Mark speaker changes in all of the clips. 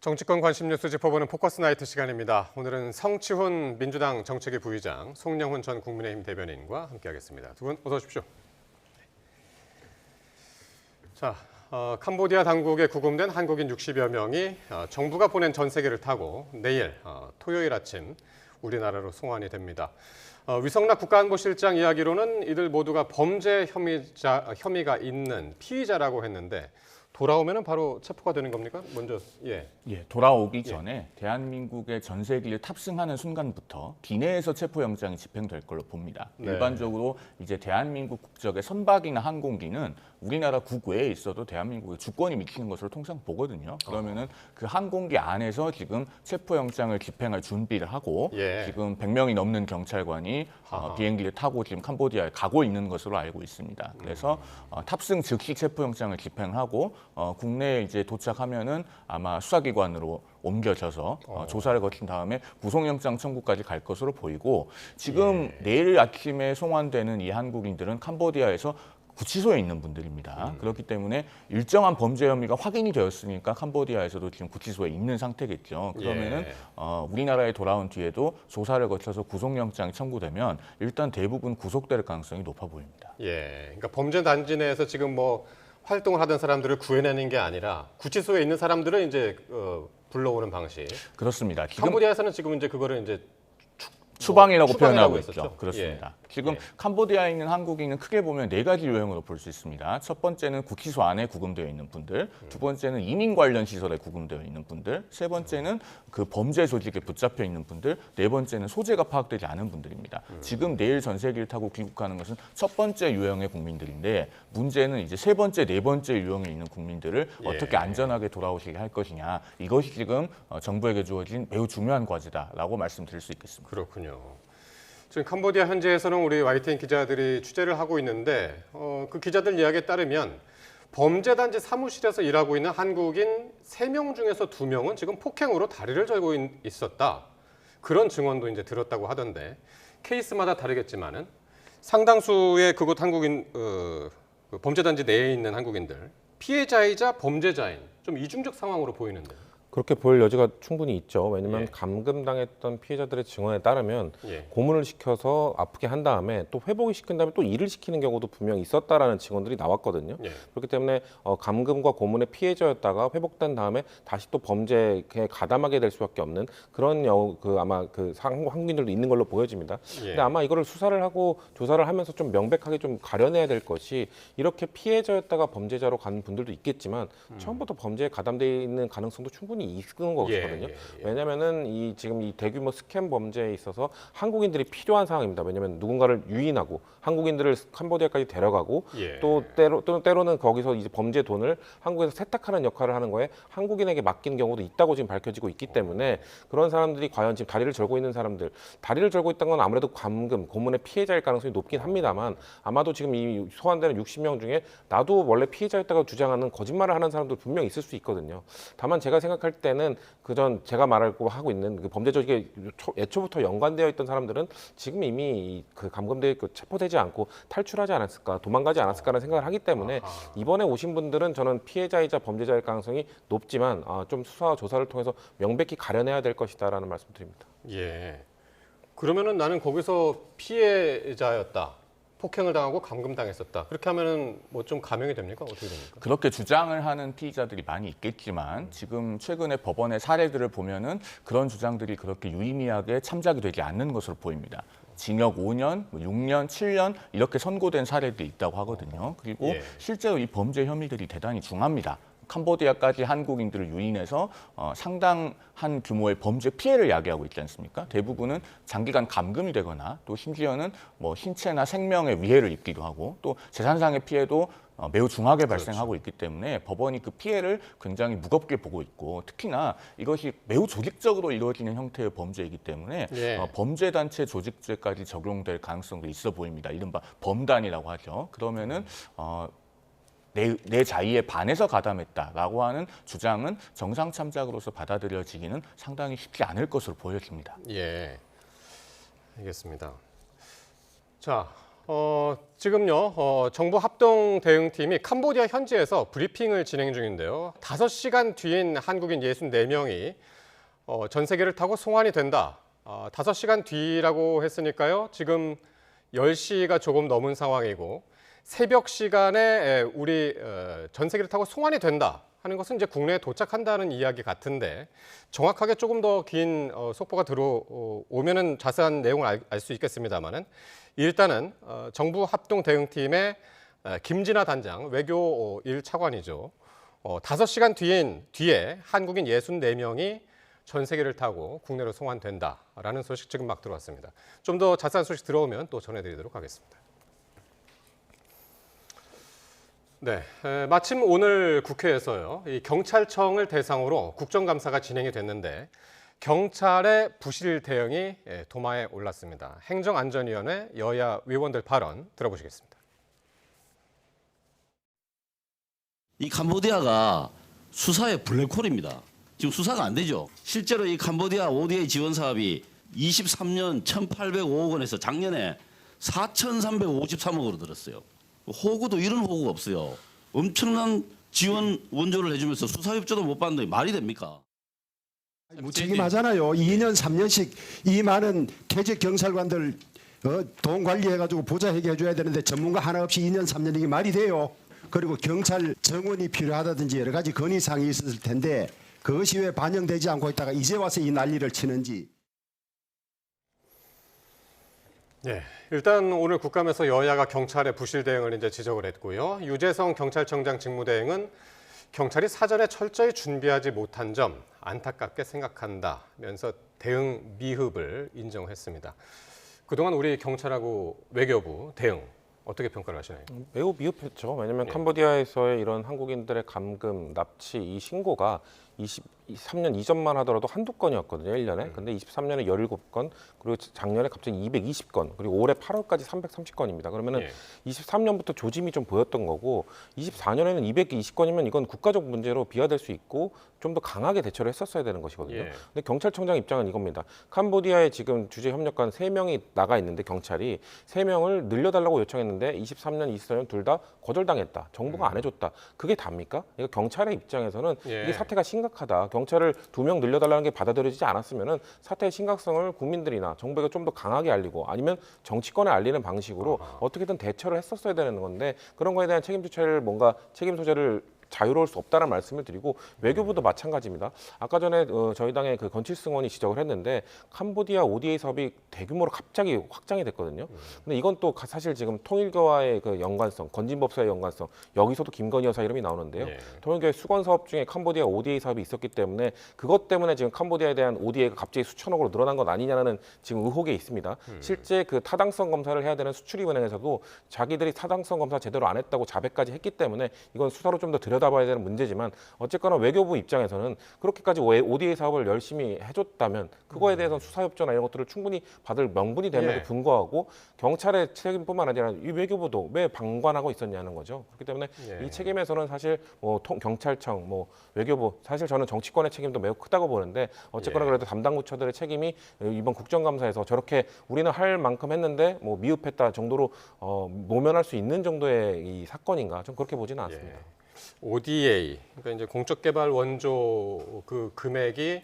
Speaker 1: 정치권 관심 뉴스 짚어보는 포커스 나이트 시간입니다. 오늘은 성치훈 민주당 정책위 부의장, 송영훈 전 국민의힘 대변인과 함께하겠습니다. 두 분 어서 오십시오. 자, 캄보디아 당국에 구금된 한국인 60여 명이 정부가 보낸 전세기를 타고 내일 토요일 아침 우리나라로 송환이 됩니다. 위성락 국가안보실장 이야기로는 이들 모두가 범죄 혐의가 있는 피의자라고 했는데 돌아오면은 바로 체포가 되는 겁니까? 먼저
Speaker 2: 돌아오기 전에 대한민국의 전세기를 탑승하는 순간부터 기내에서 체포영장이 집행될 걸로 봅니다.
Speaker 1: 네.
Speaker 2: 일반적으로 이제 대한민국 국적의 선박이나 항공기는 우리나라 국외에 있어도 대한민국의 주권이 미치는 것으로 통상 보거든요. 그러면은 그 항공기 안에서 지금 체포영장을 집행할 준비를 하고 지금 100명이 넘는 경찰관이 비행기를 타고 지금 캄보디아에 가고 있는 것으로 알고 있습니다. 그래서 탑승 즉시 체포영장을 집행하고 국내에 이제 도착하면은 아마 수사기관으로 옮겨져서 조사를 거친 다음에 구속영장 청구까지 갈 것으로 보이고 지금 내일 아침에 송환되는 이 한국인들은 캄보디아에서 구치소에 있는 분들입니다. 그렇기 때문에 일정한 범죄 혐의가 확인이 되었으니까 캄보디아에서도 지금 구치소에 있는 상태겠죠. 그러면은 우리나라에 돌아온 뒤에도 조사를 거쳐서 구속영장이 청구되면 일단 대부분 구속될 가능성이 높아 보입니다.
Speaker 1: 그러니까 범죄 단지 내에서 지금 뭐 활동을 하던 사람들을 구해내는 게 아니라 구치소에 있는 사람들을 이제 불러오는 방식.
Speaker 2: 그렇습니다.
Speaker 1: 캄보디아에서는 지금 이제 그거를 이제
Speaker 2: 추방이라고 표현하고
Speaker 1: 했었죠?
Speaker 2: 있죠. 그렇습니다. 지금 캄보디아에 있는 한국인은 크게 보면 4가지 유형으로 볼 수 있습니다. 첫 번째는 구치소 안에 구금되어 있는 분들, 두 번째는 이민 관련 시설에 구금되어 있는 분들, 세 번째는 그 범죄 조직에 붙잡혀 있는 분들, 네 번째는 소재가 파악되지 않은 분들입니다. 지금 내일 전세기를 타고 귀국하는 것은 첫 번째 유형의 국민들인데 문제는 이제 세 번째, 네 번째 유형에 있는 국민들을 어떻게 안전하게 돌아오시게 할 것이냐, 이것이 지금 정부에게 주어진 매우 중요한 과제다라고 말씀드릴 수 있겠습니다.
Speaker 1: 그렇군요. 지금 캄보디아 현지에서는 우리 YTN 기자들이 취재를 하고 있는데 그 기자들 이야기에 따르면 범죄단지 사무실에서 일하고 있는 한국인 3명 중에서 2명은 지금 폭행으로 다리를 절고 있었다. 그런 증언도 이제 들었다고 하던데 케이스마다 다르겠지만은 상당수의 그곳 한국인 그 범죄단지 내에 있는 한국인들 피해자이자 범죄자인 좀 이중적 상황으로 보이는데.
Speaker 3: 그렇게 보일 여지가 충분히 있죠. 왜냐하면 감금당했던 피해자들의 증언에 따르면 고문을 시켜서 아프게 한 다음에 또 회복을 시킨 다음에 또 일을 시키는 경우도 분명히 있었다라는 증언들이 나왔거든요. 그렇기 때문에 감금과 고문의 피해자였다가 회복된 다음에 다시 또 범죄에 가담하게 될 수밖에 없는 그런 아마 그 한국인들도 있는 걸로 보여집니다. 근데 아마 이거를 수사를 하고 조사를 하면서 좀 명백하게 좀 가려내야 될 것이 이렇게 피해자였다가 범죄자로 가는 분들도 있겠지만 처음부터 범죄에 가담돼 있는 가능성도 충분히 있는 거거든요. 왜냐하면은 지금 이 대규모 스캠 범죄에 있어서 한국인들이 필요한 상황입니다. 왜냐하면 누군가를 유인하고 한국인들을 캄보디아까지 데려가고 또 때로는 거기서 이제 범죄 돈을 한국에서 세탁하는 역할을 하는 거에 한국인에게 맡기는 경우도 있다고 지금 밝혀지고 있기 때문에 그런 사람들이 과연 지금 다리를 절고 있는 사람들, 다리를 절고 있다는 건 아무래도 감금, 고문의 피해자일 가능성이 높긴 합니다만 아마도 지금 이 소환되는 60명 중에 나도 원래 피해자였다고 주장하는 거짓말을 하는 사람도 분명히 있을 수 있거든요. 다만 제가 생각할 때는 그전 제가 하고 있는 그 범죄 조직에 애초부터 연관되어 있던 사람들은 지금 이미 그 감금돼 체포되지 않고 탈출하지 않았을까, 도망가지 않았을까라는 생각을 하기 때문에 이번에 오신 분들은 저는 피해자이자 범죄자일 가능성이 높지만 좀 수사와 조사를 통해서 명백히 가려내야 될 것이다라는 말씀드립니다.
Speaker 1: 그러면은 나는 거기서 피해자였다. 폭행을 당하고 감금당했었다. 그렇게 하면은 뭐 좀 감형이 됩니까? 어떻게 됩니까?
Speaker 2: 그렇게 주장을 하는 피의자들이 많이 있겠지만 지금 최근에 법원의 사례들을 보면은 그런 주장들이 그렇게 유의미하게 참작이 되지 않는 것으로 보입니다. 징역 5년, 6년, 7년 이렇게 선고된 사례들이 있다고 하거든요. 그리고 실제로 이 범죄 혐의들이 대단히 중합니다. 캄보디아까지 한국인들을 유인해서 상당한 규모의 범죄 피해를 야기하고 있지 않습니까? 대부분은 장기간 감금이 되거나 또 심지어는 뭐 신체나 생명에 위해를 입기도 하고 또 재산상의 피해도 매우 중하게 발생하고 있기 때문에 법원이 그 피해를 굉장히 무겁게 보고 있고 특히나 이것이 매우 조직적으로 이루어지는 형태의 범죄이기 때문에 범죄단체 조직죄까지 적용될 가능성도 있어 보입니다. 이른바 범단이라고 하죠. 그러면은 내 자의에 반해서 가담했다라고 하는 주장은 정상 참작으로서 받아들여지기는 상당히 쉽지 않을 것으로 보여집니다.
Speaker 1: 알겠습니다. 자, 지금요, 정부 합동 대응팀이 캄보디아 현지에서 브리핑을 진행 중인데요. 5시간 뒤인 한국인 64명이 전 세계를 타고 송환이 된다. 5시간 뒤라고 했으니까요. 지금 10시가 조금 넘은 상황이고 새벽 시간에 우리 전 세계를 타고 송환이 된다 하는 것은 이제 국내에 도착한다는 이야기 같은데 정확하게 조금 더 긴 속보가 들어오면은 자세한 내용을 알 수 있겠습니다만은 일단은 정부 합동 대응팀의 김진아 단장 외교 1차관이죠. 5시간 뒤에 한국인 64명이 전 세계를 타고 국내로 송환된다라는 소식 지금 막 들어왔습니다. 좀 더 자세한 소식 들어오면 또 전해드리도록 하겠습니다. 네, 마침 오늘 국회에서요, 이 경찰청을 대상으로 국정감사가 진행이 됐는데 경찰의 부실 대응이 도마에 올랐습니다. 행정안전위원회 여야 위원들 발언 들어보시겠습니다.
Speaker 4: 이 캄보디아가 수사의 블랙홀입니다. 지금 수사가 안 되죠. 실제로 이 캄보디아 ODA 지원 사업이 23년 1,805억 원에서 작년에 4,353억으로 들었어요. 호구도 이런 호구가 없어요. 엄청난 지원 원조를 해주면서 수사협조도 못 받는데 말이 됩니까?
Speaker 5: 무책임하잖아요. 2년 3년씩 이 많은 퇴직 경찰관들 돈 관리해가지고 보좌회계 해줘야 되는데 전문가 하나 없이 2년 3년 이게 말이 돼요. 그리고 경찰 정원이 필요하다든지 여러 가지 건의사항이 있었을 텐데 그것이 왜 반영되지 않고 있다가 이제 와서 이 난리를 치는지.
Speaker 1: 네, 일단 오늘 국감에서 여야가 경찰의 부실 대응을 이제 지적을 했고요. 유재성 경찰청장 직무대행은 경찰이 사전에 철저히 준비하지 못한 점 안타깝게 생각한다면서 대응 미흡을 인정했습니다. 그동안 우리 경찰하고 외교부 대응 어떻게 평가를 하시나요?
Speaker 3: 매우 미흡했죠. 왜냐하면 캄보디아에서의 이런 한국인들의 감금, 납치 이 신고가 23년 이전만 하더라도 한두 건이었거든요, 1년에. 근데 23년에 17건, 그리고 작년에 갑자기 220건, 그리고 올해 8월까지 330건입니다. 그러면은 23년부터 조짐이 좀 보였던 거고 24년에는 220건이면 이건 국가적 문제로 비화될 수 있고 좀 더 강하게 대처를 했었어야 되는 것이거든요. 근데 경찰청장 입장은 이겁니다. 캄보디아에 지금 주재 협력관 3명이 나가 있는데 경찰이 3명을 늘려달라고 요청했는데 23년, 24년 둘 다 거절당했다. 정부가 안 해줬다. 그게 답니까? 이거 경찰의 입장에서는 이게 사태가 심각하다. 경찰을 2명 늘려달라는 게 받아들여지지 않았으면은 사태의 심각성을 국민들이나 정부가 좀 더 강하게 알리고 아니면 정치권에 알리는 방식으로 어떻게든 대처를 했었어야 되는 건데 그런 거에 대한 책임 주체를 뭔가 책임 소재를 자유로울 수 없다는 말씀을 드리고 외교부도 마찬가지입니다. 아까 전에 저희 당의 그 건칠승 의원이 지적을 했는데 캄보디아 ODA 사업이 대규모로 갑자기 확장이 됐거든요. 근데 이건 또 사실 지금 통일교와의 그 연관성, 건진법사의 연관성 여기서도 김건희 여사 이름이 나오는데요. 통일교의 수건 사업 중에 캄보디아 ODA 사업이 있었기 때문에 그것 때문에 지금 캄보디아에 대한 ODA가 갑자기 수천억으로 늘어난 것 아니냐는 지금 의혹이 있습니다. 실제 그 타당성 검사를 해야 되는 수출입은행에서도 자기들이 타당성 검사 제대로 안 했다고 자백까지 했기 때문에 이건 수사로 좀 더 들여다봐야 되는 문제지만 어쨌거나 외교부 입장에서는 그렇게까지 ODA 사업을 열심히 해줬다면 그거에 대해서는 수사협조나 이런 것들을 충분히 받을 명분이 됨에도 불구하고 경찰의 책임뿐만 아니라 이 외교부도 왜 방관하고 있었냐는 거죠. 그렇기 때문에 이 책임에서는 사실 뭐 경찰청, 뭐 외교부 사실 저는 정치권의 책임도 매우 크다고 보는데 어쨌거나 그래도 담당 부처들의 책임이 이번 국정감사에서 저렇게 우리는 할 만큼 했는데 뭐 미흡했다 정도로 모면할 수 있는 정도의 이 사건인가 좀 그렇게 보지는 않습니다.
Speaker 1: ODA, 그러니까 이제 공적개발 원조 그 금액이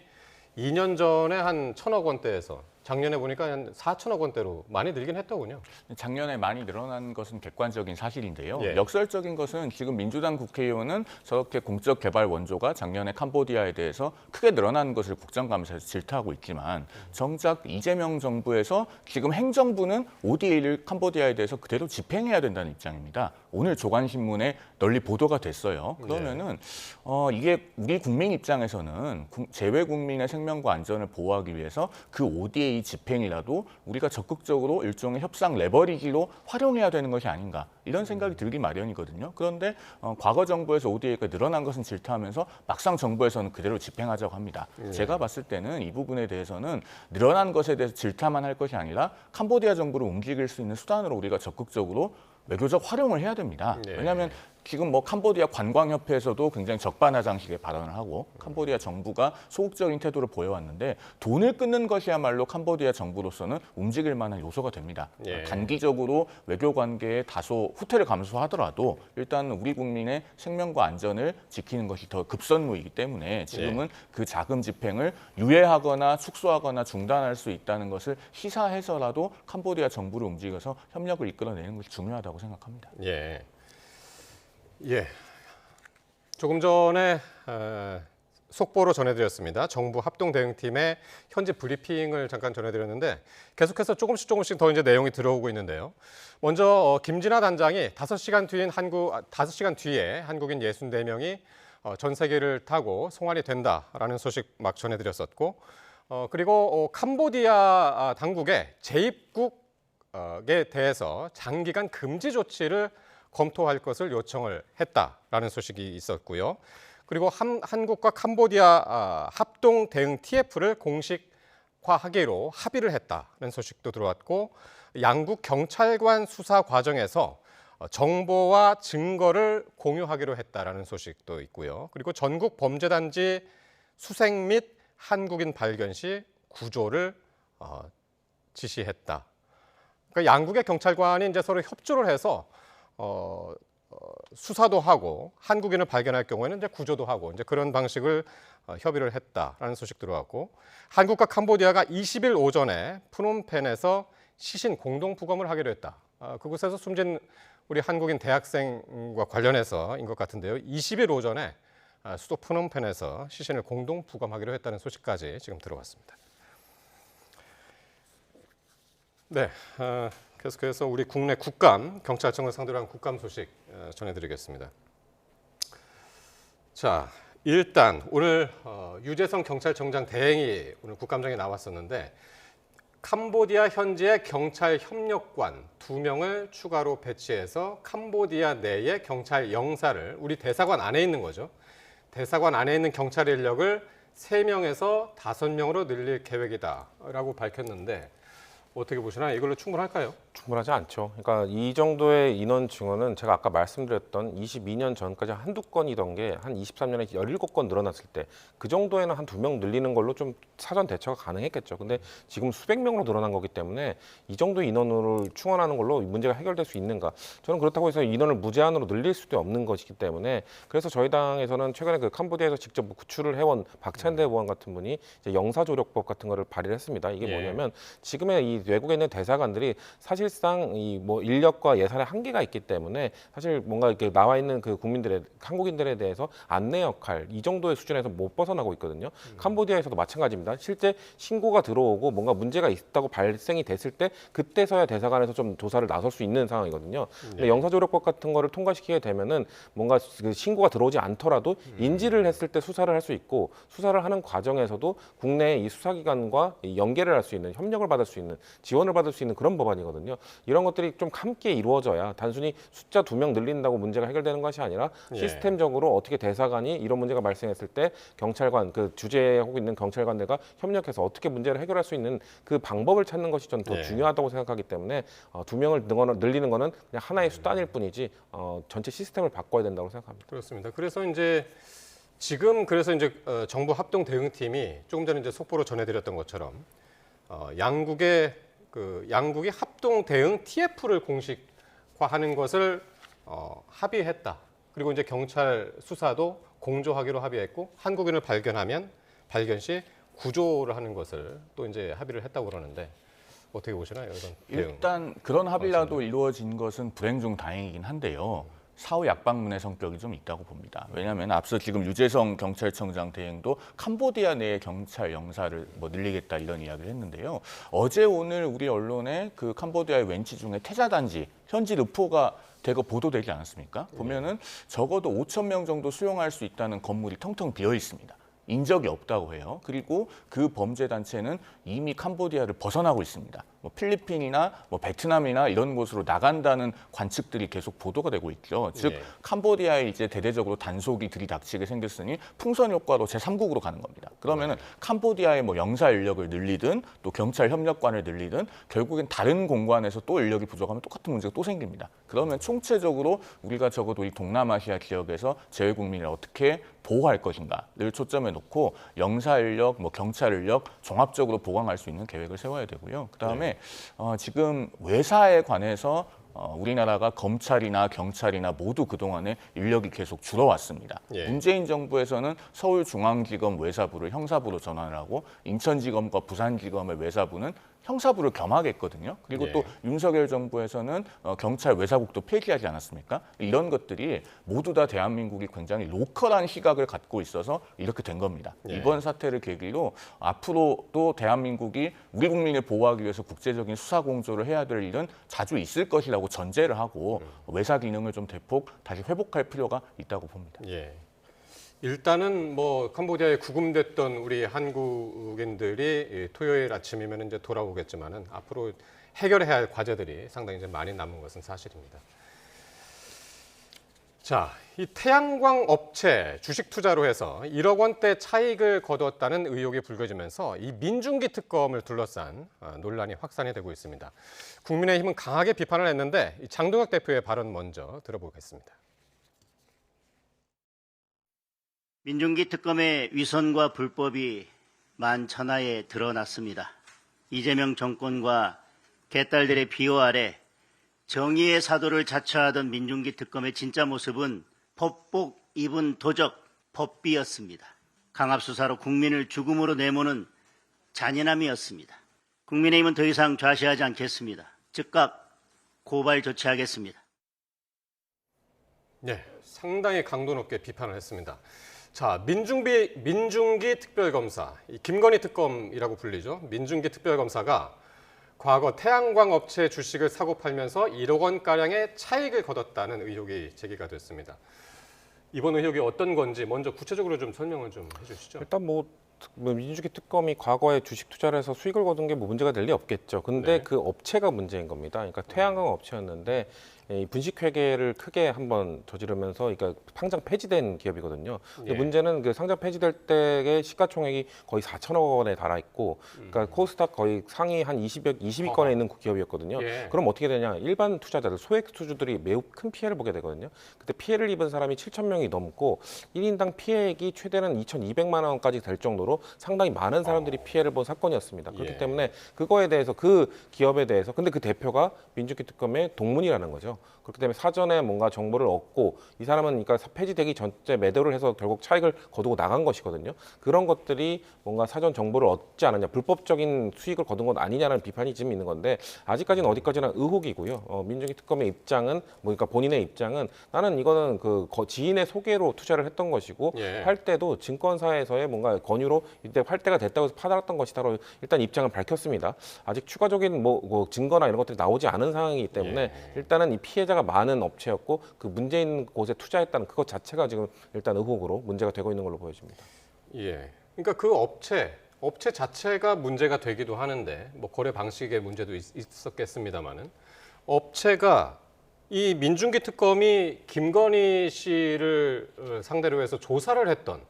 Speaker 1: 2년 전에 한 1,000억 원대에서 작년에 보니까 한 4천억 원대로 많이 늘긴 했더군요.
Speaker 2: 작년에 많이 늘어난 것은 객관적인 사실인데요. 역설적인 것은 지금 민주당 국회의원은 저렇게 공적 개발 원조가 작년에 캄보디아에 대해서 크게 늘어난 것을 국정감사에서 질타하고 있지만 정작 이재명 정부에서 지금 행정부는 ODA를 kam보디아에 대해서 그대로 집행해야 된다는 입장입니다. 오늘 조간신문에 널리 보도가 됐어요. 그러면은 이게 우리 국민 입장에서는 재외 국민의 생명과 안전을 보호하기 위해서 그 ODA 집행이라도 우리가 적극적으로 일종의 협상 레버리지로 활용해야 되는 것이 아닌가 이런 생각이 들기 마련이거든요. 그런데 과거 정부에서 ODA가 늘어난 것은 질타하면서 막상 정부에서는 그대로 집행하자고 합니다. 제가 봤을 때는 이 부분에 대해서는 늘어난 것에 대해서 질타만 할 것이 아니라 캄보디아 정부를 움직일 수 있는 수단으로 우리가 적극적으로 외교적 활용을 해야 됩니다. 왜냐하면 지금 뭐 캄보디아 관광협회에서도 굉장히 적반하장식의 발언을 하고 캄보디아 정부가 소극적인 태도를 보여왔는데 돈을 끊는 것이야말로 캄보디아 정부로서는 움직일 만한 요소가 됩니다.
Speaker 1: 예.
Speaker 2: 단기적으로 외교 관계에 다소 후퇴를 감수하더라도 일단 우리 국민의 생명과 안전을 지키는 것이 더 급선무이기 때문에 지금은 그 자금 집행을 유예하거나 축소하거나 중단할 수 있다는 것을 시사해서라도 캄보디아 정부를 움직여서 협력을 이끌어내는 것이 중요하다고 생각합니다.
Speaker 1: 예. 예. 조금 전에 속보로 전해드렸습니다. 정부 합동대응팀의 현지 브리핑을 잠깐 전해드렸는데 계속해서 조금씩 더 이제 내용이 들어오고 있는데요. 먼저 김진아 단장이 5시간 뒤에 한국인 64명이 전 세계를 타고 송환이 된다라는 소식 막 전해드렸었고, 그리고 캄보디아 당국의 재입국에 대해서 장기간 금지 조치를 검토할 것을 요청을 했다라는 소식이 있었고요. 그리고 한국과 캄보디아 합동 대응 TF를 공식화하기로 합의를 했다는 소식도 들어왔고, 양국 경찰관 수사 과정에서 정보와 증거를 공유하기로 했다라는 소식도 있고요. 그리고 전국 범죄단지 수색 및 한국인 발견 시 구조를 지시했다. 그러니까 양국의 경찰관이 이제 서로 협조를 해서 수사도 하고 한국인을 발견할 경우에는 이제 구조도 하고 이제 그런 방식을 협의를 했다라는 소식 들어왔고, 한국과 캄보디아가 20일 오전에 프놈펜에서 시신 공동 부검을 하기로 했다. 그곳에서 숨진 우리 한국인 대학생과 관련해서인 것 같은데요. 20일 오전에 수도 프놈펜에서 시신을 공동 부검하기로 했다는 소식까지 지금 들어왔습니다. 네. 계속해서 우리 국내 국감, 경찰청을 상대로 한 국감 소식 전해드리겠습니다. 자, 일단 오늘 유재성 경찰청장 대행이 오늘 국감장에 나왔었는데 캄보디아 현지의 경찰 협력관 2명을 추가로 배치해서 캄보디아 내의 경찰 영사를 우리 대사관 안에 있는 거죠. 대사관 안에 있는 경찰 인력을 3명에서 5명으로 늘릴 계획이다라고 밝혔는데 어떻게 보시나요? 이걸로 충분할까요?
Speaker 3: 충분하지 않죠. 그러니까 이 정도의 인원 증원은 제가 아까 말씀드렸던 22년 전까지 한두 건이던 게 한 23년에 17건 늘어났을 때 그 정도에는 한 2명 늘리는 걸로 좀 사전 대처가 가능했겠죠. 근데 지금 수백 명으로 늘어난 거기 때문에 이 정도 인원으로 충원하는 걸로 문제가 해결될 수 있는가? 저는 그렇다고 해서 인원을 무제한으로 늘릴 수도 없는 것이기 때문에 그래서 저희 당에서는 최근에 그 캄보디아에서 직접 구출을 해온 박찬대 의원 같은 분이 이제 영사조력법 같은 거를 발의를 했습니다. 이게 뭐냐면 지금의 이 외국에 있는 대사관들이 사실상 이 뭐 인력과 예산의 한계가 있기 때문에 사실 뭔가 이렇게 나와 있는 그 국민들의 한국인들에 대해서 안내 역할 이 정도의 수준에서 못 벗어나고 있거든요. 캄보디아에서도 마찬가지입니다. 실제 신고가 들어오고 뭔가 문제가 있다고 발생이 됐을 때 그때서야 대사관에서 좀 조사를 나설 수 있는 상황이거든요. 근데 영사조력법 같은 거를 통과시키게 되면은 뭔가 그 신고가 들어오지 않더라도 인지를 했을 때 수사를 할 수 있고 수사를 하는 과정에서도 국내 이 수사기관과 연계를 할 수 있는 협력을 받을 수 있는 지원을 받을 수 있는 그런 법안이거든요. 이런 것들이 좀 함께 이루어져야 단순히 숫자 2명 늘린다고 문제가 해결되는 것이 아니라 시스템적으로 어떻게 대사관이 이런 문제가 발생했을 때 경찰관 그 주재하고 있는 경찰관들과 협력해서 어떻게 문제를 해결할 수 있는 그 방법을 찾는 것이 전 더 중요하다고 생각하기 때문에 2명을 늘리는 거는 그냥 하나의 수단일 뿐이지 전체 시스템을 바꿔야 된다고 생각합니다.
Speaker 1: 그렇습니다. 그래서 이제 지금 그래서 이제 정부 합동 대응팀이 조금 전에 이제 속보로 전해드렸던 것처럼 양국이 합동 대응 TF를 공식화하는 것을 합의했다. 그리고 이제 경찰 수사도 공조하기로 합의했고 한국인을 발견하면 발견 시 구조를 하는 것을 또 이제 합의를 했다고 그러는데 어떻게 보시나요? 이런 대응.
Speaker 2: 일단 그런 합의라도 이루어진 것은 불행 중 다행이긴 한데요. 사후 약방문의 성격이 좀 있다고 봅니다. 왜냐하면 앞서 지금 유재성 경찰청장 대행도 캄보디아 내의 경찰 영사를 뭐 늘리겠다 이런 이야기를 했는데요. 어제 오늘 우리 언론에 그 캄보디아의 웬치 중에 태자단지 현지 르포가 대거 보도되지 않았습니까? 보면은 적어도 5천 명 정도 수용할 수 있다는 건물이 텅텅 비어 있습니다. 적이 없다고 해요. 그리고 그 범죄 단체는 이미 캄보디아를 벗어나고 있습니다. 뭐 필리핀이나 뭐 베트남이나 이런 곳으로 나간다는 관측들이 계속 보도가 되고 있죠. 즉 캄보디아에 이제 대대적으로 단속이 들이닥치게 생겼으니 풍선 효과로 제3국으로 가는 겁니다. 그러면은 캄보디아의 뭐 영사 인력을 늘리든 또 경찰 협력관을 늘리든 결국엔 다른 공관에서 또 인력이 부족하면 똑같은 문제가 또 생깁니다. 그러면 총체적으로 우리가 적어도 이 동남아시아 지역에서 재외국민을 어떻게 보호할 것인가를 초점에 놓고 영사 인력, 뭐 경찰 인력 종합적으로 보강할 수 있는 계획을 세워야 되고요. 그다음에 지금 외사에 관해서 우리나라가 검찰이나 경찰이나 모두 그동안에 인력이 계속 줄어왔습니다. 문재인 정부에서는 서울중앙지검 외사부를 형사부로 전환을 하고 인천지검과 부산지검의 외사부는 형사부를 겸하게 했거든요. 그리고 또 윤석열 정부에서는 경찰 외사국도 폐지하지 않았습니까? 이런 것들이 모두 다 대한민국이 굉장히 로컬한 시각을 갖고 있어서 이렇게 된 겁니다. 이번 사태를 계기로 앞으로도 대한민국이 우리 국민을 보호하기 위해서 국제적인 수사 공조를 해야 될 일은 자주 있을 것이라고 전제를 하고 외사 기능을 좀 대폭 다시 회복할 필요가 있다고 봅니다.
Speaker 1: 일단은 뭐 캄보디아에 구금됐던 우리 한국인들이 토요일 아침이면 이제 돌아오겠지만은 앞으로 해결해야 할 과제들이 상당히 이제 많이 남은 것은 사실입니다. 자, 이 태양광 업체 주식 투자로 해서 1억 원대 차익을 거뒀다는 의혹이 불거지면서 이 민중기 특검을 둘러싼 논란이 확산이 되고 있습니다. 국민의힘은 강하게 비판을 했는데 장동혁 대표의 발언 먼저 들어보겠습니다.
Speaker 6: 민중기 특검의 위선과 불법이 만천하에 드러났습니다. 이재명 정권과 개딸들의 비호 아래 정의의 사도를 자처하던 민중기 특검의 진짜 모습은 법복 입은 도적 법비였습니다. 강압수사로 국민을 죽음으로 내모는 잔인함이었습니다. 국민의힘은 더 이상 좌시하지 않겠습니다. 즉각 고발 조치하겠습니다.
Speaker 1: 네, 상당히 강도 높게 비판을 했습니다. 자, 민중기 특별검사, 김건희 특검이라고 불리죠. 민중기 특별검사가 과거 태양광 업체 주식을 사고 팔면서 1억 원가량의 차익을 거뒀다는 의혹이 제기가 됐습니다. 이번 의혹이 어떤 건지 먼저 구체적으로 좀 설명을 좀 해주시죠.
Speaker 3: 일단 뭐 민주주의 특검이 과거에 주식 투자를 해서 수익을 거둔 게 뭐 문제가 될 리 없겠죠. 근데 그 업체가 문제인 겁니다. 그러니까 태양광 업체였는데 이 분식회계를 크게 한번 저지르면서 그러니까 상장 폐지된 기업이거든요. 근데 문제는 그 상장 폐지될 때의 시가총액이 거의 4천억 원에 달아 있고, 그러니까 코스닥 거의 상위 한 20위권에 있는 기업이었거든요. 그럼 어떻게 되냐? 일반 투자자들, 소액 투주들이 매우 큰 피해를 보게 되거든요. 그때 피해를 입은 사람이 7천 명이 넘고 1인당 피해액이 최대는 2,200만 원까지 될 정도로 상당히 많은 사람들이 피해를 본 사건이었습니다. 그렇기 때문에 그거에 대해서 그 기업에 대해서 근데 그 대표가 민주기 특검의 동문이라는 거죠. 그렇기 때문에 사전에 뭔가 정보를 얻고 이 사람은 그러니까 폐지되기 전에 매도를 해서 결국 차익을 거두고 나간 것이거든요. 그런 것들이 뭔가 사전 정보를 얻지 않았냐, 불법적인 수익을 거둔 것 아니냐는 비판이 지금 있는 건데 아직까지는 어디까지나 의혹이고요. 민중기 특검의 입장은 그러니까 본인의 입장은 나는 이거는 그 지인의 소개로 투자를 했던 것이고 팔 때도 증권사에서의 뭔가 권유로 이때 팔 때가 됐다고 해서 팔았던 것이다로 일단 입장을 밝혔습니다. 아직 추가적인 뭐 증거나 이런 것들이 나오지 않은 상황이기 때문에 일단은 이 피해자가 많은 업체였고 그 문제 있는 곳에 투자했다는 그것 자체가 지금 일단 의혹으로 문제가 되고 있는 걸로 보여집니다.
Speaker 1: 그러니까 그 업체 자체가 문제가 되기도 하는데 뭐 거래 방식의 문제도 있었겠습니다만은 업체가 이 민중기 특검이 김건희 씨를 상대로 해서 조사를 했던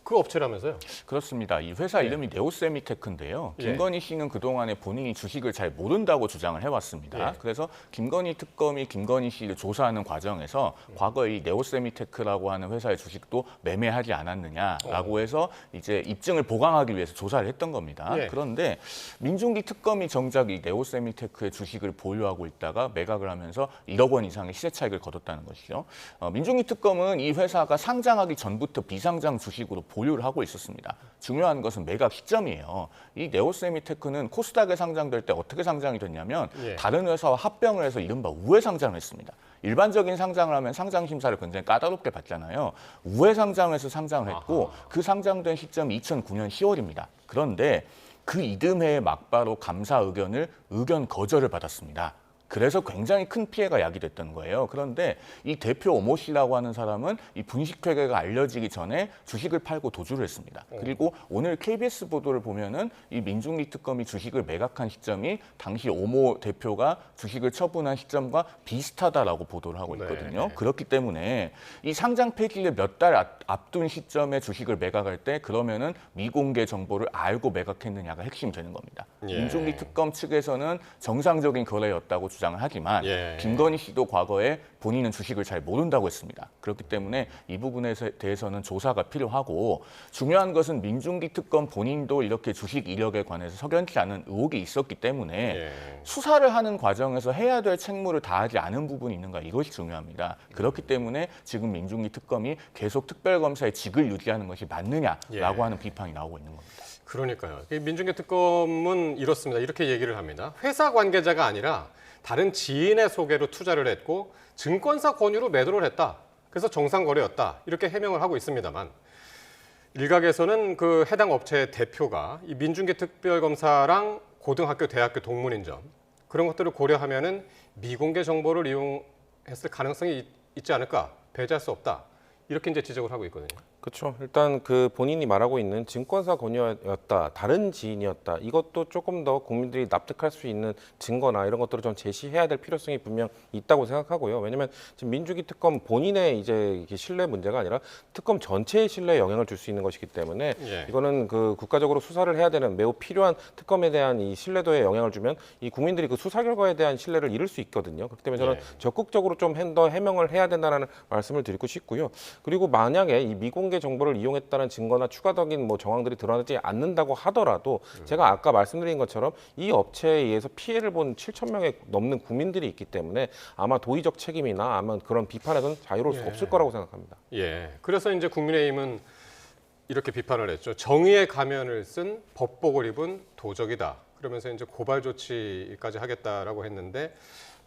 Speaker 1: 그 업체라면서요?
Speaker 2: 그렇습니다. 이 회사 이름이 네오세미테크인데요. 김건희 씨는 그동안에 본인이 주식을 잘 모른다고 주장을 해왔습니다. 그래서 김건희 특검이 김건희 씨를 조사하는 과정에서 과거에 이 네오세미테크라고 하는 회사의 주식도 매매하지 않았느냐라고 해서 이제 입증을 보강하기 위해서 조사를 했던 겁니다. 그런데 민중기 특검이 정작 이 네오세미테크의 주식을 보유하고 있다가 매각을 하면서 1억 원 이상의 시세 차익을 거뒀다는 것이죠. 민중기 특검은 이 회사가 상장하기 전부터 비상장 주식으로 보유를 하고 있었습니다. 중요한 것은 매각 시점이에요. 이 네오세미테크는 코스닥에 상장될 때 어떻게 상장이 됐냐면 다른 회사와 합병을 해서 이른바 우회 상장을 했습니다. 일반적인 상장을 하면 상장 심사를 굉장히 까다롭게 받잖아요. 우회 상장에서 상장을 했고 그 상장된 시점이 2009년 10월입니다. 그런데 그 이듬해에 막바로 감사 의견 거절을 받았습니다. 그래서 굉장히 큰 피해가 야기됐던 거예요. 그런데 이 대표 오모 씨라고 하는 사람은 이 분식회계가 알려지기 전에 주식을 팔고 도주를 했습니다. 그리고 오늘 KBS 보도를 보면은 이 민중기 특검이 주식을 매각한 시점이 당시 오모 대표가 주식을 처분한 시점과 비슷하다라고 보도를 하고 있거든요.
Speaker 1: 네.
Speaker 2: 그렇기 때문에 이 상장 폐기를 몇 달 앞둔 시점에 주식을 매각할 때 그러면은 미공개 정보를 알고 매각했느냐가 핵심이 되는 겁니다.
Speaker 1: 예.
Speaker 2: 민중기 특검 측에서는 정상적인 거래였다고 주장을 하지만
Speaker 1: 예.
Speaker 2: 김건희 씨도 과거에 본인은 주식을 잘 모른다고 했습니다. 그렇기 때문에 이 부분에 대해서는 조사가 필요하고 중요한 것은 민중기 특검 본인도 이렇게 주식 이력에 관해서 석연치 않은 의혹이 있었기 때문에
Speaker 1: 예.
Speaker 2: 수사를 하는 과정에서 해야 될 책무를 다하지 않은 부분이 있는가 이것이 중요합니다. 그렇기 때문에 지금 민중기 특검이 계속 특별검사의 직을 유지하는 것이 맞느냐라고
Speaker 1: 예.
Speaker 2: 하는 비판이 나오고 있는 겁니다.
Speaker 1: 그러니까요. 이 민중기 특검은 이렇습니다. 이렇게 얘기를 합니다. 회사 관계자가 아니라 다른 지인의 소개로 투자를 했고 증권사 권유로 매도를 했다. 그래서 정상 거래였다. 이렇게 해명을 하고 있습니다만 일각에서는 그 해당 업체의 대표가 이 민중기 특별검사랑 고등학교, 대학교 동문인 점 그런 것들을 고려하면은 미공개 정보를 이용했을 가능성이 있지 않을까 배제할 수 없다. 이렇게 이제 지적을 하고 있거든요.
Speaker 3: 그렇죠. 일단 그 본인이 말하고 있는 증권사 권유였다, 다른 지인이었다. 이것도 조금 더 국민들이 납득할 수 있는 증거나 이런 것들을 좀 제시해야 될 필요성이 분명 있다고 생각하고요. 왜냐하면 지금 민주기 특검 본인의 이제 신뢰 문제가 아니라 특검 전체의 신뢰에 영향을 줄 수 있는 것이기 때문에
Speaker 1: 예.
Speaker 3: 이거는 그 국가적으로 수사를 해야 되는 매우 필요한 특검에 대한 이 신뢰도에 영향을 주면 이 국민들이 그 수사 결과에 대한 신뢰를 잃을 수 있거든요. 그렇기 때문에 저는
Speaker 1: 예.
Speaker 3: 적극적으로 좀 더 해명을 해야 된다는 말씀을 드리고 싶고요. 그리고 만약에 이 미공개 정보를 이용했다는 증거나 추가적인 뭐 정황들이 드러나지 않는다고 하더라도 제가 아까 말씀드린 것처럼 이 업체에 의해서 피해를 본 7천 명의 넘는 국민들이 있기 때문에 아마 도의적 책임이나 아마 그런 비판에서는 자유로울 수
Speaker 1: 예.
Speaker 3: 없을 거라고 생각합니다.
Speaker 1: 예. 그래서 이제 국민의힘은 이렇게 비판을 했죠. 정의의 가면을 쓴 법복을 입은 도적이다. 그러면서 이제 고발 조치까지 하겠다라고 했는데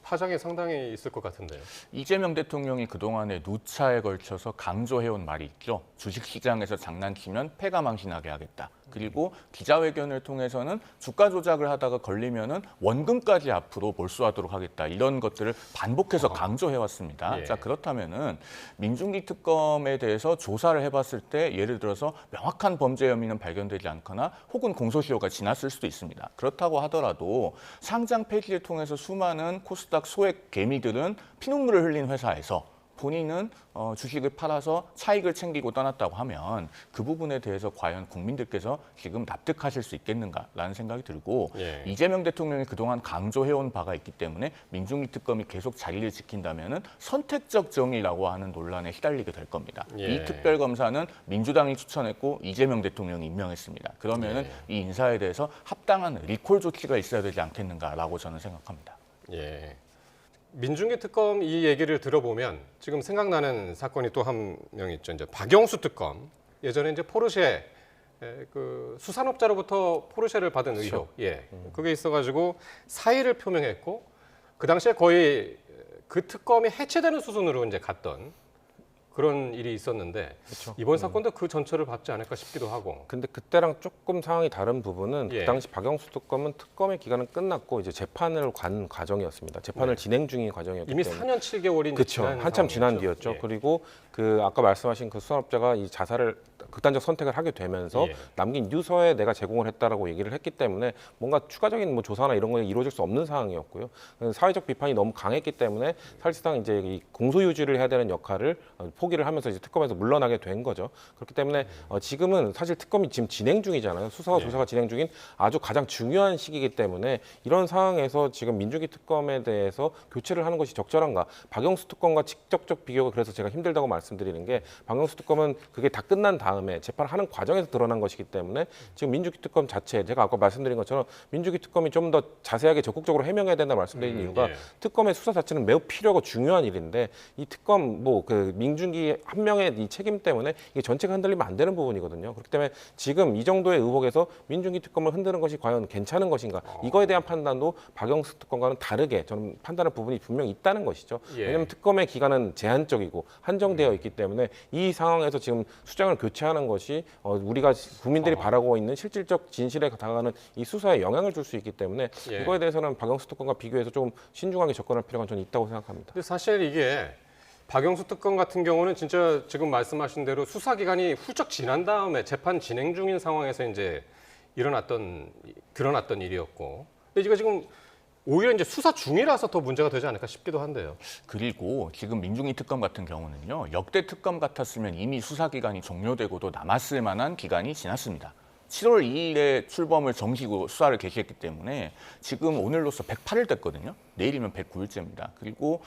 Speaker 1: 파장이 상당히 있을 것 같은데요.
Speaker 2: 이재명 대통령이 그동안에 누차에 걸쳐서 강조해온 말이 있죠. 주식시장에서 장난치면 패가 망신하게 하겠다. 그리고 기자회견을 통해서는 주가 조작을 하다가 걸리면은 원금까지 앞으로 몰수하도록 하겠다. 이런 것들을 반복해서 강조해왔습니다.
Speaker 1: 예.
Speaker 2: 자, 그렇다면은 민중기 특검에 대해서 조사를 해봤을 때 예를 들어서 명확한 범죄 혐의는 발견되지 않거나 혹은 공소시효가 지났을 수도 있습니다. 그렇다고 하더라도 상장 폐지를 통해서 수많은 코스닥 소액 개미들은 피눈물을 흘린 회사에서 본인은 주식을 팔아서 차익을 챙기고 떠났다고 하면 그 부분에 대해서 과연 국민들께서 지금 납득하실 수 있겠는가라는 생각이 들고
Speaker 1: 예.
Speaker 2: 이재명 대통령이 그동안 강조해온 바가 있기 때문에 민중기 특검이 계속 자리를 지킨다면 선택적 정의라고 하는 논란에 시달리게 될 겁니다.
Speaker 1: 예.
Speaker 2: 이 특별검사는 민주당이 추천했고 이재명 대통령이 임명했습니다. 그러면 이 인사에 대해서 합당한 리콜 조치가 있어야 되지 않겠는가라고 저는 생각합니다.
Speaker 1: 예. 민중기 특검 이 얘기를 들어보면 지금 생각나는 사건이 또 한 명 있죠. 이제 박영수 특검. 예전에 이제 포르쉐 그 수산업자로부터 포르쉐를 받은 의혹. 예. 그게 있어가지고 사의를 표명했고 그 당시에 거의 그 특검이 해체되는 수순으로 이제 갔던 그런 일이 있었는데 이번 사건도 그 전철을 밟지 않을까 싶기도 하고.
Speaker 3: 근데 그때랑 조금 상황이 다른 부분은
Speaker 1: 예.
Speaker 3: 그 당시 박영수 특검은 특검의 기간은 끝났고 이제 재판을 간 과정이었습니다. 재판을 진행 중인 과정이었기
Speaker 1: 이미
Speaker 3: 때문에
Speaker 1: 4년 7개월이
Speaker 3: 그렇죠. 한참 지난 뒤였죠.
Speaker 1: 예.
Speaker 3: 그리고 그 아까 말씀하신 그 수산업자가 이 자살을 극단적 선택을 하게 되면서
Speaker 1: 예.
Speaker 3: 남긴 유서에 내가 제공을 했다라고 얘기를 했기 때문에 뭔가 추가적인 뭐 조사나 이런 거에 이루어질 수 없는 상황이었고요. 사회적 비판이 너무 강했기 때문에 사실상 이제 이 공소유지를 해야 되는 역할을 포기를 하면서 이제 특검에서 물러나게 된 거죠. 그렇기 때문에 지금은 사실 특검이 지금 진행 중이잖아요. 수사와 조사가 진행 중인 아주 가장 중요한 시기이기 때문에 이런 상황에서 지금 민주기 특검에 대해서 교체를 하는 것이 적절한가? 박영수 특검과 직접적 비교가 그래서 제가 힘들다고 말씀드리는 게 박영수 특검은 그게 다 끝난 다음에 재판을 하는 과정에서 드러난 것이기 때문에 지금 민주기 특검 자체 제가 아까 말씀드린 것처럼 민주기 특검이 좀 더 자세하게 적극적으로 해명해야 된다 말씀드린 이유가
Speaker 1: 예.
Speaker 3: 특검의 수사 자체는 매우 필요하고 중요한 일인데 이 특검 뭐 그 민중기 민중기 한 명의 이 책임 때문에 이게 전체가 흔들리면 안 되는 부분이거든요. 그렇기 때문에 지금 이 정도의 의혹에서 민중기 특검을 흔드는 것이 과연 괜찮은 것인가? 이거에 대한 판단도 박영수 특검과는 다르게 저는 판단할 부분이 분명히 있다는 것이죠.
Speaker 1: 예.
Speaker 3: 왜냐하면 특검의 기간은 제한적이고 한정되어 있기 때문에 이 상황에서 지금 수장을 교체하는 것이 우리가 국민들이 바라고 있는 실질적 진실에 다가가는 이 수사에 영향을 줄 수 있기 때문에
Speaker 1: 예.
Speaker 3: 이거에 대해서는 박영수 특검과 비교해서 좀 신중하게 접근할 필요가 저는 있다고 생각합니다.
Speaker 1: 근데 사실 이게 박영수 특검 같은 경우는 진짜 지금 말씀하신 대로 수사 기간이 훌쩍 지난 다음에 재판 진행 중인 상황에서 이제 드러났던 일이었고, 근데 이거 지금 오히려 이제 수사 중이라서 더 문제가 되지 않을까 싶기도 한데요.
Speaker 2: 그리고 지금 민중기 특검 같은 경우는요. 역대 특검 같았으면 이미 수사 기간이 종료되고도 남았을 만한 기간이 지났습니다. 7월 2일에 출범을 정식으로 수사를 개시했기 때문에 지금 오늘로써 108일 됐거든요. 내일이면 109일째입니다. 그리고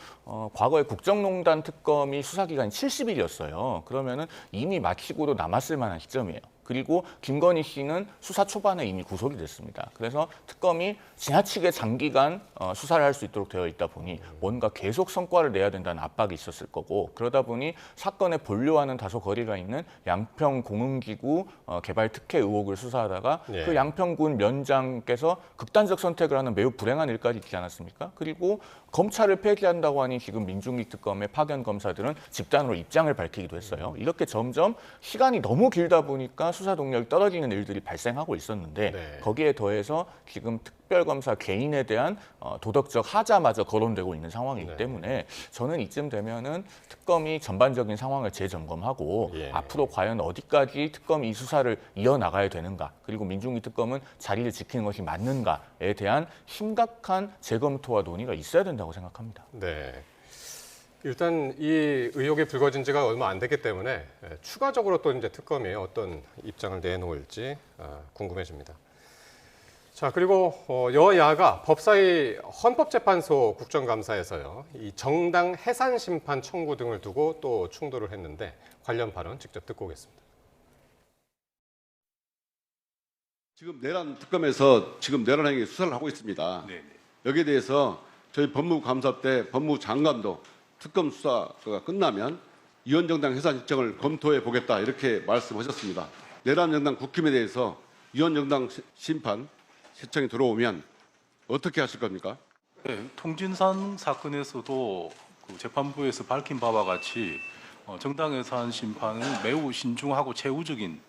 Speaker 2: 과거에 국정농단 특검이 수사 기간이 70일이었어요. 그러면은 이미 마치고도 남았을 만한 시점이에요. 그리고 김건희 씨는 수사 초반에 이미 구속이 됐습니다. 그래서 특검이 지나치게 장기간 수사를 할 수 있도록 되어 있다 보니 뭔가 계속 성과를 내야 된다는 압박이 있었을 거고, 그러다 보니 사건의 본료와는 다소 거리가 있는 양평 공흥기구 개발 특혜 의혹을 수사하다가
Speaker 1: 예.
Speaker 2: 그 양평군 면장께서 극단적 선택을 하는 매우 불행한 일까지 있지 않았습니까? 그리고 검찰을 폐지한다고 하니 지금 민중기 특검의 파견 검사들은 집단으로 입장을 밝히기도 했어요. 이렇게 점점 시간이 너무 길다 보니까 수사 동력이 떨어지는 일들이 발생하고 있었는데
Speaker 1: 네.
Speaker 2: 거기에 더해서 지금 특별검사 개인에 대한 도덕적 하자마저 거론되고 있는 상황이기
Speaker 1: 네.
Speaker 2: 때문에 저는 이쯤 되면은 특검이 전반적인 상황을 재점검하고
Speaker 1: 예.
Speaker 2: 앞으로 과연 어디까지 특검이 이 수사를 이어나가야 되는가, 그리고 민중기 특검은 자리를 지키는 것이 맞는가에 대한 심각한 재검토와 논의가 있어야 된다고 생각합니다.
Speaker 1: 네. 일단 이 의혹이 불거진 지가 얼마 안 됐기 때문에 추가적으로 또 이제 특검이 어떤 입장을 내놓을지 궁금해집니다. 자, 그리고 여야가 법사위 헌법재판소 국정감사에서요, 이 정당 해산 심판 청구 등을 두고 또 충돌을 했는데 관련 발언 직접 듣고 오겠습니다.
Speaker 7: 지금 내란 특검에서 지금 내란 행위 수사를 하고 있습니다. 여기에 대해서 저희 법무감사 때 법무장관도 특검 수사가 끝나면 위원정당 해산 신청을 검토해 보겠다 이렇게 말씀하셨습니다. 내란 정당 국힘에 대해서 위원정당 심판 신청이 들어오면 어떻게 하실 겁니까?
Speaker 8: 네, 통진산 사건에서도 그 재판부에서 밝힌 바와 같이 정당 해산 심판은 매우 신중하고 최우적인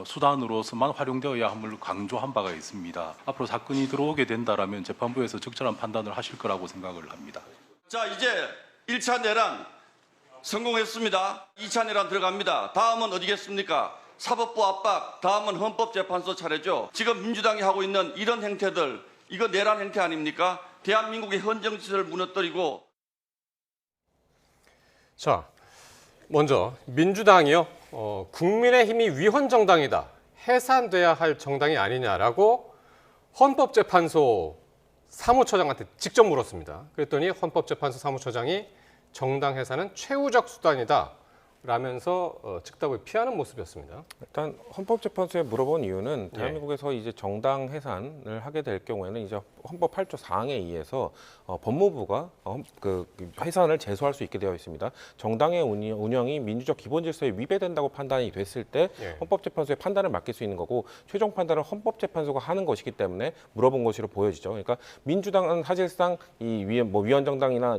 Speaker 8: 수단으로서만 활용되어야 함을 강조한 바가 있습니다. 앞으로 사건이 들어오게 된다라면 재판부에서 적절한 판단을 하실 거라고 생각을 합니다.
Speaker 9: 자, 이제 1차 내란 성공했습니다. 2차 내란 들어갑니다. 다음은 어디겠습니까? 사법부 압박, 다음은 헌법재판소 차례죠. 지금 민주당이 하고 있는 이런 행태들, 이거 내란 행태 아닙니까? 대한민국의 헌정질서를 무너뜨리고.
Speaker 1: 자, 먼저 민주당이요, 국민의힘이 위헌 정당이다, 해산돼야 할 정당이 아니냐라고 헌법재판소 사무처장한테 직접 물었습니다. 그랬더니 헌법재판소 사무처장이 정당 해산은 최후적 수단이다 라면서 즉답을 피하는 모습이었습니다.
Speaker 3: 일단 헌법재판소에 물어본 이유는 대한민국에서 이제 정당 해산을 하게 될 경우에는 이제 헌법 8조 4항에 의해서 법무부가 그 해산을 제소할 수 있게 되어 있습니다. 정당의 운영이 민주적 기본 질서에 위배된다고 판단이 됐을 때 헌법재판소의 판단을 맡길 수 있는 거고, 최종 판단을 헌법재판소가 하는 것이기 때문에 물어본 것으로 보여지죠. 그러니까 민주당은 사실상 이 위헌 정당이나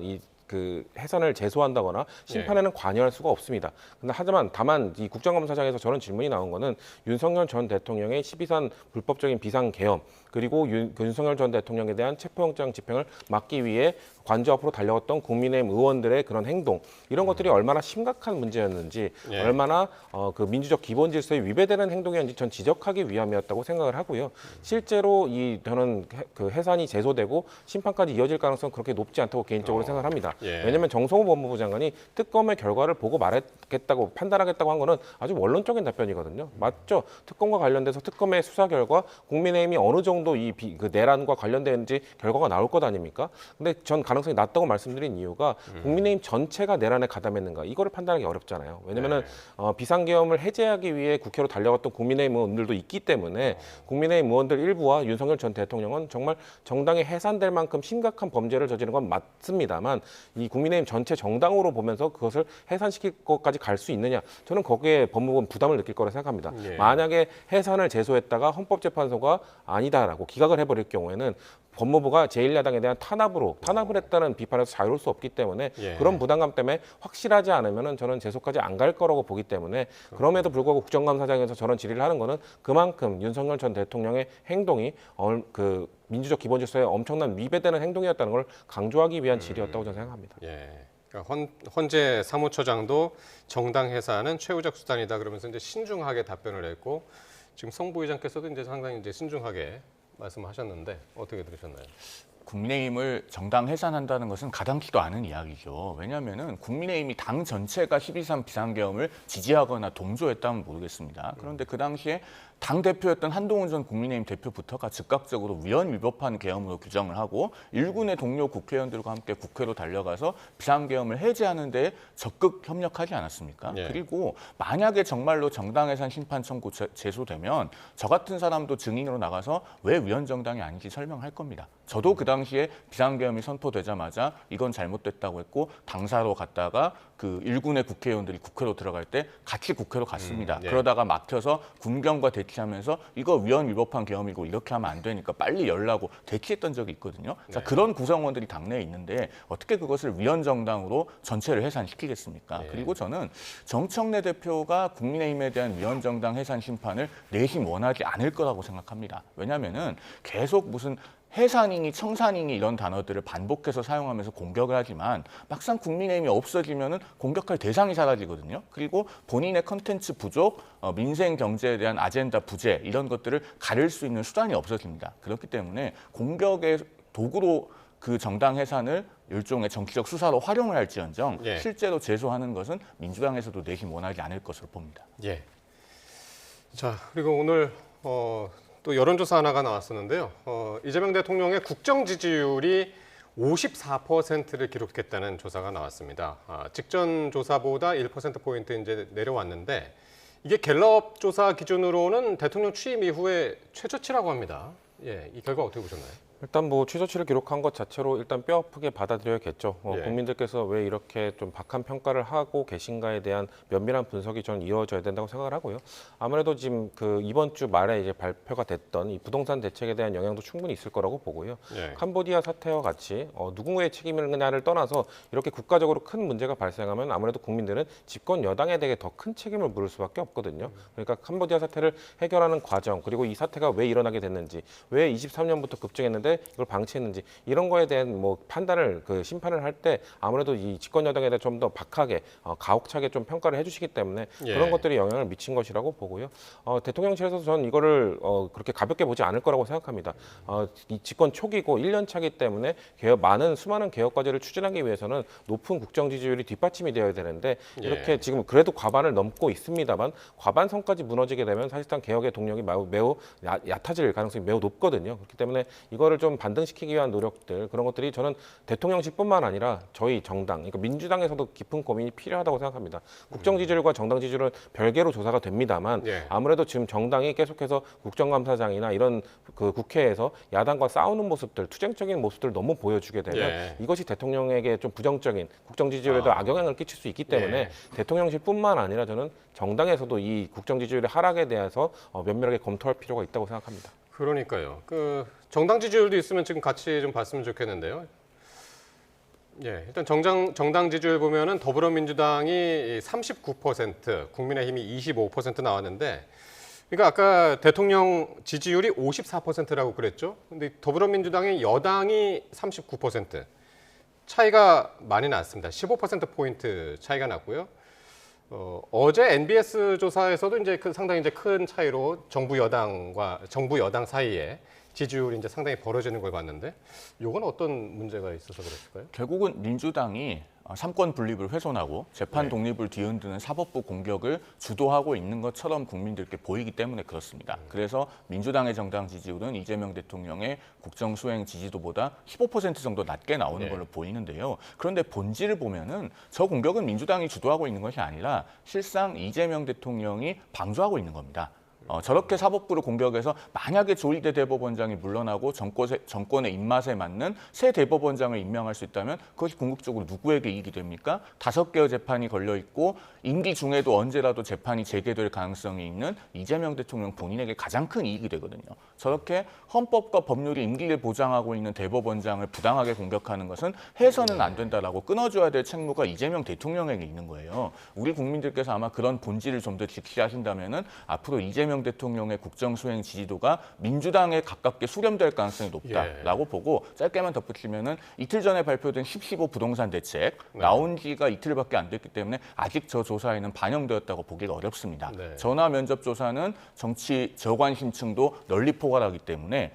Speaker 3: 그 해산을 제소한다거나 심판에는 관여할 수가 없습니다. 근데 다만 이 국정감사장에서 저런 질문이 나온 거는 윤석열 전 대통령의 12선 불법적인 비상계엄, 그리고 윤석열 전 대통령에 대한 체포영장 집행을 막기 위해 관저 앞으로 달려왔던 국민의힘 의원들의 그런 행동, 이런 것들이 얼마나 심각한 문제였는지, 얼마나 그 민주적 기본 질서에 위배되는 행동이었는지 전 지적하기 위함이었다고 생각을 하고요. 실제로 저는 그 해산이 제소되고 심판까지 이어질 가능성은 그렇게 높지 않다고 개인적으로 생각을 합니다. 왜냐하면 정성호 법무부 장관이 특검의 결과를 보고 말하겠다고 판단하겠다고 한 거는 아주 원론적인 답변이거든요. 맞죠? 특검과 관련돼서 특검의 수사 결과 국민의힘이 어느 정도 그 내란과 관련되는지 결과가 나올 것 아닙니까? 근데 전 가능성이 낮다고 말씀드린 이유가 국민의힘 전체가 내란에 가담했는가, 이거를 판단하기 어렵잖아요. 왜냐면은 비상계엄을 해제하기 위해 국회로 달려갔던 국민의힘 의원들도 있기 때문에 국민의힘 의원들 일부와 윤석열 전 대통령은 정말 정당이 해산될 만큼 심각한 범죄를 저지른 건 맞습니다만, 이 국민의힘 전체 정당으로 보면서 그것을 해산시킬 것까지 갈 수 있느냐, 저는 거기에 법무부는 부담을 느낄 거라 생각합니다.
Speaker 1: 예.
Speaker 3: 만약에 해산을 제소했다가 헌법재판소가 아니다라고 기각을 해버릴 경우에는 법무부가 제1야당에 대한 탄압을 했다는 비판에서 자유로울 수 없기 때문에
Speaker 1: 예.
Speaker 3: 그런 부담감 때문에 확실하지 않으면은 저는 제소까지 안 갈 거라고 보기 때문에, 그럼에도 불구하고 국정감사장에서 저런 질의를 하는 거는 그만큼 윤석열 전 대통령의 행동이 그 민주적 기본 질서에 엄청난 위배되는 행동이었다는 걸 강조하기 위한 질의였다고 저는 생각합니다.
Speaker 1: 예. 그러니까 헌재 사무처장도 정당 해산은 최후적 수단이다 그러면서 이제 신중하게 답변을 했고, 지금 성 부의장께서도 이제 상당히 이제 신중하게 말씀하셨는데 어떻게 들으셨나요?
Speaker 2: 국민의힘을 정당 해산한다는 것은 가당키도 않은 이야기죠. 왜냐하면 국민의힘이 당 전체가 12.3 비상계엄을 지지하거나 동조했다면 모르겠습니다. 그런데 그 당시에 당대표였던 한동훈 전 국민의힘 대표부터가 즉각적으로 위헌 위법한 계엄으로 규정을 하고 일군의 동료 국회의원들과 함께 국회로 달려가서 비상계엄을 해제하는 데 적극 협력하지 않았습니까?
Speaker 1: 예.
Speaker 2: 그리고 만약에 정말로 정당 해산 심판 청구 제소되면 저 같은 사람도 증인으로 나가서 왜 위헌 정당이 아닌지 설명할 겁니다. 저도 그 당시에 비상계엄이 선포되자마자 이건 잘못됐다고 했고 당사로 갔다가 그 일군의 국회의원들이 국회로 들어갈 때 같이 국회로 갔습니다.
Speaker 1: 네.
Speaker 2: 그러다가 막혀서 군경과 대치하면서 이거 위헌 위법한 계엄이고 이렇게 하면 안 되니까 빨리 열라고 대치했던 적이 있거든요. 자,
Speaker 1: 네.
Speaker 2: 그런 구성원들이 당내에 있는데 어떻게 그것을 위헌 정당으로 전체를 해산시키겠습니까?
Speaker 1: 네.
Speaker 2: 그리고 저는 정청래 대표가 국민의힘에 대한 위헌 정당 해산 심판을 내심 원하지 않을 거라고 생각합니다. 왜냐하면은 계속 무슨 해산이니 청산이니 이런 단어들을 반복해서 사용하면서 공격을 하지만 막상 국민의힘이 없어지면은 공격할 대상이 사라지거든요. 그리고 본인의 컨텐츠 부족, 민생 경제에 대한 아젠다 부재 이런 것들을 가릴 수 있는 수단이 없어집니다. 그렇기 때문에 공격의 도구로 그 정당 해산을 일종의 정치적 수사로 활용을 할지언정
Speaker 1: 예.
Speaker 2: 실제로 제소하는 것은 민주당에서도 내심 원하지 않을 것으로 봅니다.
Speaker 1: 예. 자, 그리고 오늘 또 여론조사 하나가 나왔었는데요. 이재명 대통령의 국정 지지율이 54%를 기록했다는 조사가 나왔습니다. 직전 조사보다 1%포인트 이제 내려왔는데 이게 갤럽 조사 기준으로는 대통령 취임 이후에 최저치라고 합니다. 예, 이 결과 어떻게 보셨나요?
Speaker 3: 일단 뭐 최저치를 기록한 것 자체로 일단 뼈 아프게 받아들여야겠죠.
Speaker 1: 예.
Speaker 3: 국민들께서 왜 이렇게 좀 박한 평가를 하고 계신가에 대한 면밀한 분석이 저는 이어져야 된다고 생각을 하고요. 아무래도 지금 그 이번 주 말에 이제 발표가 됐던 이 부동산 대책에 대한 영향도 충분히 있을 거라고 보고요.
Speaker 1: 예.
Speaker 3: 캄보디아 사태와 같이 누군가의 책임이냐를 떠나서 이렇게 국가적으로 큰 문제가 발생하면 아무래도 국민들은 집권 여당에 대해 더 큰 책임을 물을 수밖에 없거든요. 그러니까 캄보디아 사태를 해결하는 과정, 그리고 이 사태가 왜 일어나게 됐는지, 왜 23년부터 급증했는데 이걸 방치했는지, 이런 거에 대한 뭐 판단을 심판을 할 때 아무래도 이 집권 여당에 대해 좀 더 박하게 가혹차게 좀 평가를 해주시기 때문에
Speaker 1: 예.
Speaker 3: 그런 것들이 영향을 미친 것이라고 보고요. 대통령실에서 저는 이거를 그렇게 가볍게 보지 않을 거라고 생각합니다. 이 집권 초기고 1년 차기 때문에 수많은 개혁 과제를 추진하기 위해서는 높은 국정 지지율이 뒷받침이 되어야 되는데 이렇게
Speaker 1: 예.
Speaker 3: 지금 그래도 과반을 넘고 있습니다만 과반선까지 무너지게 되면 사실상 개혁의 동력이 매우 얕아질 가능성이 매우 높거든요. 그렇기 때문에 이거를 좀 반등시키기 위한 노력들, 그런 것들이 저는 대통령실뿐만 아니라 저희 정당, 그러니까 민주당에서도 깊은 고민이 필요하다고 생각합니다. 국정 지지율과 정당 지지율은 별개로 조사가 됩니다만
Speaker 1: 예.
Speaker 3: 아무래도 지금 정당이 계속해서 국정감사장이나 이런 그 국회에서 야당과 싸우는 모습들, 투쟁적인 모습들을 너무 보여주게 되면
Speaker 1: 예.
Speaker 3: 이것이 대통령에게 좀 부정적인 국정 지지율에도 악영향을 끼칠 수 있기 때문에
Speaker 1: 예.
Speaker 3: 대통령실뿐만 아니라 저는 정당에서도 이 국정 지지율의 하락에 대해서 면밀하게 검토할 필요가 있다고 생각합니다.
Speaker 1: 그러니까요. 그 정당 지지율도 있으면 지금 같이 좀 봤으면 좋겠는데요. 예, 일단 정당 지지율 보면은 더불어민주당이 39%, 국민의힘이 25% 나왔는데, 그러니까 아까 대통령 지지율이 54%라고 그랬죠. 근데 더불어민주당의 여당이 39%, 차이가 많이 났습니다. 15%포인트 차이가 났고요. 어제 NBS 조사에서도 이제 상당히 이제 큰 차이로 정부 여당 사이에 지지율이 이제 상당히 벌어지는 걸 봤는데, 이건 어떤 문제가 있어서 그랬을까요?
Speaker 2: 결국은 민주당이 삼권 분립을 훼손하고 재판 독립을 뒤흔드는 사법부 공격을 주도하고 있는 것처럼 국민들께 보이기 때문에 그렇습니다. 그래서 민주당의 정당 지지율은 이재명 대통령의 국정 수행 지지도보다 15% 정도 낮게 나오는 걸로 보이는데요. 그런데 본질을 보면은 저 공격은 민주당이 주도하고 있는 것이 아니라 실상 이재명 대통령이 방조하고 있는 겁니다. 저렇게 사법부를 공격해서 만약에 조희대 대법원장이 물러나고 정권의 입맛에 맞는 새 대법원장을 임명할 수 있다면 그것이 궁극적으로 누구에게 이익이 됩니까? 5개의 재판이 걸려 있고 임기 중에도 언제라도 재판이 재개될 가능성이 있는 이재명 대통령 본인에게 가장 큰 이익이 되거든요. 저렇게 헌법과 법률이 임기를 보장하고 있는 대법원장을 부당하게 공격하는 것은 해서는 안 된다라고 끊어줘야 될 책무가 이재명 대통령에게 있는 거예요. 우리 국민들께서 아마 그런 본질을 좀 더 직시하신다면은 앞으로 이재명 대통령의 국정 수행 지지도가 민주당에 가깝게 수렴될 가능성이 높다라고 보고 짧게만 덧붙이면은 이틀 전에 발표된 10.15 부동산 대책 나온 지가 이틀밖에 안 됐기 때문에 아직 저 조사에는 반영되었다고 보기가 어렵습니다. 전화 면접 조사는 정치 저관심층도 널리 포괄하기 때문에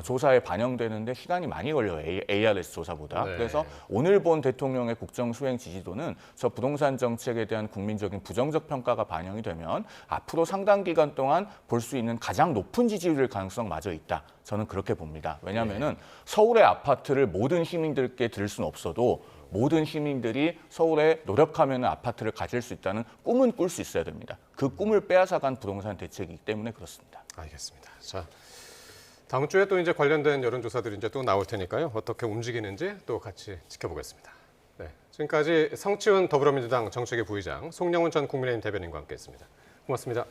Speaker 2: 조사에 반영되는데 시간이 많이 걸려요. ARS 조사보다. 그래서 오늘 본 대통령의 국정 수행 지지도는 저 부동산 정책에 대한 국민적인 부정적 평가가 반영이 되면 앞으로 상당 기간 동안 볼 수 있는 가장 높은 지지율일 가능성마저 있다. 저는 그렇게 봅니다. 왜냐하면은 서울의 아파트를 모든 시민들께 드릴 수는 없어도 모든 시민들이 서울에 노력하면 아파트를 가질 수 있다는 꿈은 꿀 수 있어야 됩니다. 그 꿈을 빼앗아간 부동산 대책이기 때문에 그렇습니다.
Speaker 1: 알겠습니다. 자, 다음 주에 또 이제 관련된 여론조사들이 이제 또 나올 테니까요. 어떻게 움직이는지 또 같이 지켜보겠습니다. 네, 지금까지 성치훈 더불어민주당 정책위 부의장, 송영훈 전 국민의힘 대변인과 함께했습니다. 고맙습니다.